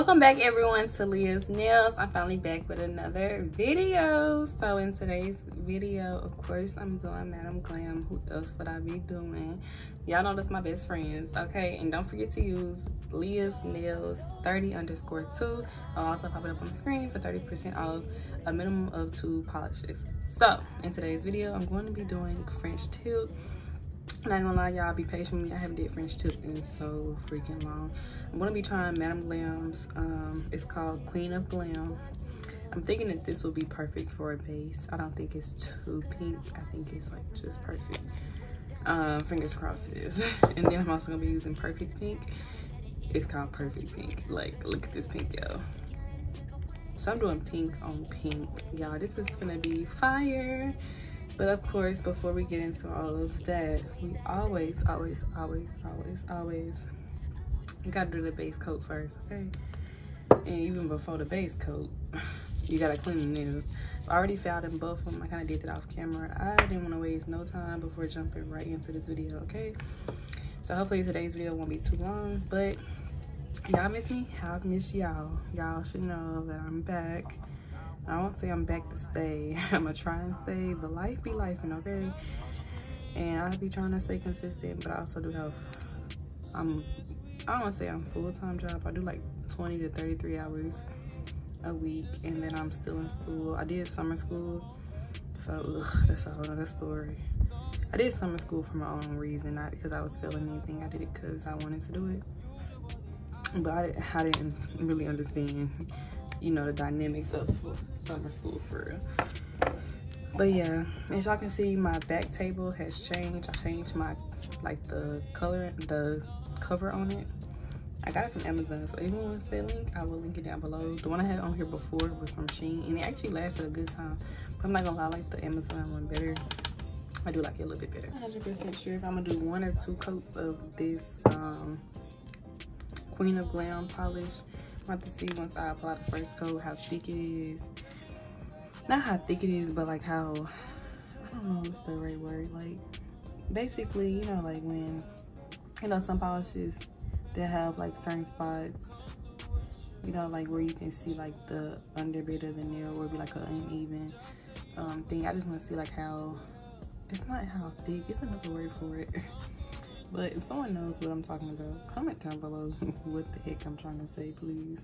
Welcome back everyone to Leah's Nails. I'm finally back with another video. So in today's video, of course, I'm doing Madam Glam. Who else would I be doing? Y'all know that's my best friends, okay? And don't forget to use Leah's Nails 30_2. I'll also pop it up on the screen for 30% off a minimum of 2 polishes. So in today's video, I'm going to be doing French tip. Not gonna lie, y'all, be patient with me. I haven't did French tip in so freaking long. I'm gonna be trying Madam Glam's. It's called Queen of Glam. I'm thinking that this will be perfect for a base. I don't think it's too pink. I think it's like just perfect. Fingers crossed it is. And then I'm also gonna be using Perfect Pink. It's called Perfect Pink. Like, look at this pink, y'all. So I'm doing pink on pink, y'all. This is gonna be fire. But of course, before we get into all of that, we always gotta do the base coat first, okay? And even before the base coat, you gotta clean the nails. I already filed in both of them. I kind of did that off camera. I didn't want to waste no time before jumping right into this video, okay? So hopefully today's video won't be too long, but y'all miss me? I've missed y'all. Y'all should know that I'm back. I won't say I'm back to stay. I'm gonna try and stay, but life be lifing, okay? And I'll be trying to stay consistent, but I also do have, I don't wanna say I'm full-time job. I do like 20 to 33 hours a week, and then I'm still in school. I did summer school, so that's a whole other story. I did summer school for my own reason, not because I was feeling anything. I did it because I wanted to do it, but I didn't really understand, you know, the dynamics of summer school for real. But yeah, as y'all can see, my back table has changed. I changed my, like, the color, the cover on it. I got it from Amazon, so if anyone wants to link, I will link it down below. The one I had on here before was from SHEIN, and it actually lasted a good time. But I'm not gonna lie, I like the Amazon one better. I do like it a little bit better. I'm 100% sure if I'm gonna do 1 or 2 coats of this Queen of Glam polish. I'm about to see once I apply the first coat how thick it is. Not how thick it is, but like how, I don't know what's the right word. Like, basically, you know, like when, you know, some polishes, they have like certain spots, you know, like where you can see like the underbit of the nail, or be like an uneven thing. I just want to see like how, it's not how thick, it's another word for it. But if someone knows what I'm talking about, comment down below what the heck I'm trying to say, please.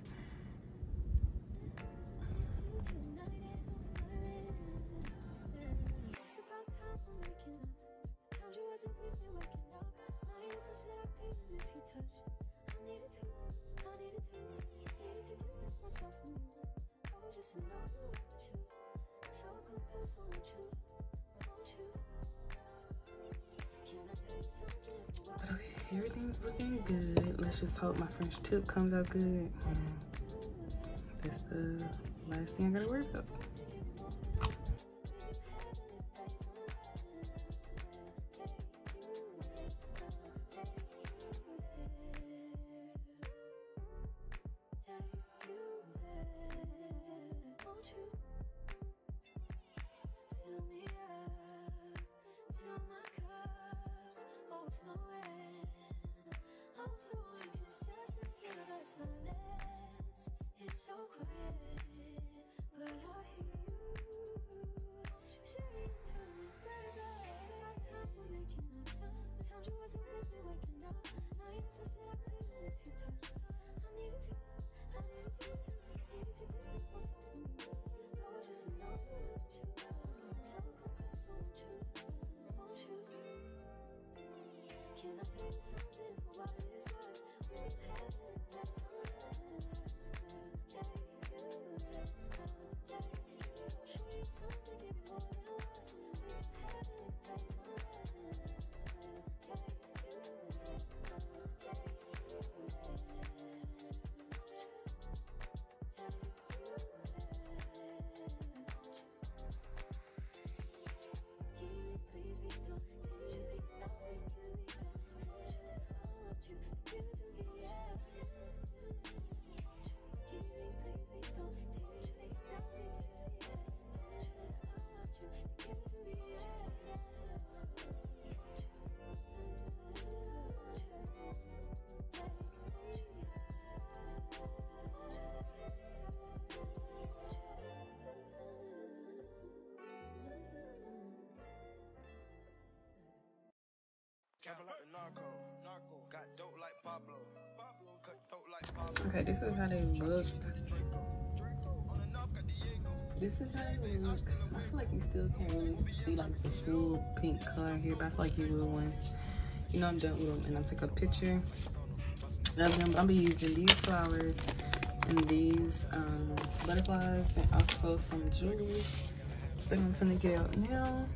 Everything's looking good. Let's just hope my French tip comes out good. That's the last thing I gotta worry about. Okay, this is how they look. This is how they look. I feel like you still can't really see like the full pink color here, but I feel like you will once, you know, I'm done with them and I take a picture of them. I'll be using these flowers and these butterflies and also some jewelry that I'm finna get out now.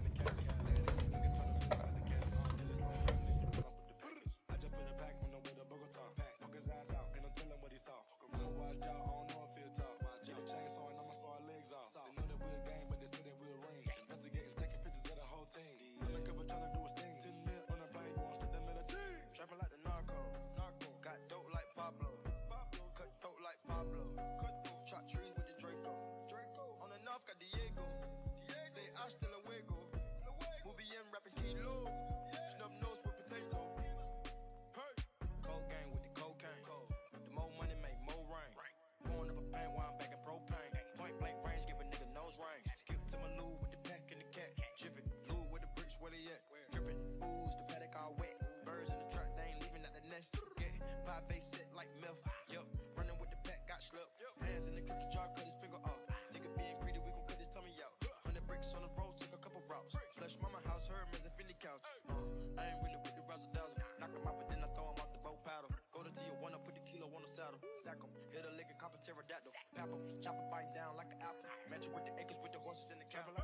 Chop a bite down like an apple. Match it with the acres with the horses in the capital.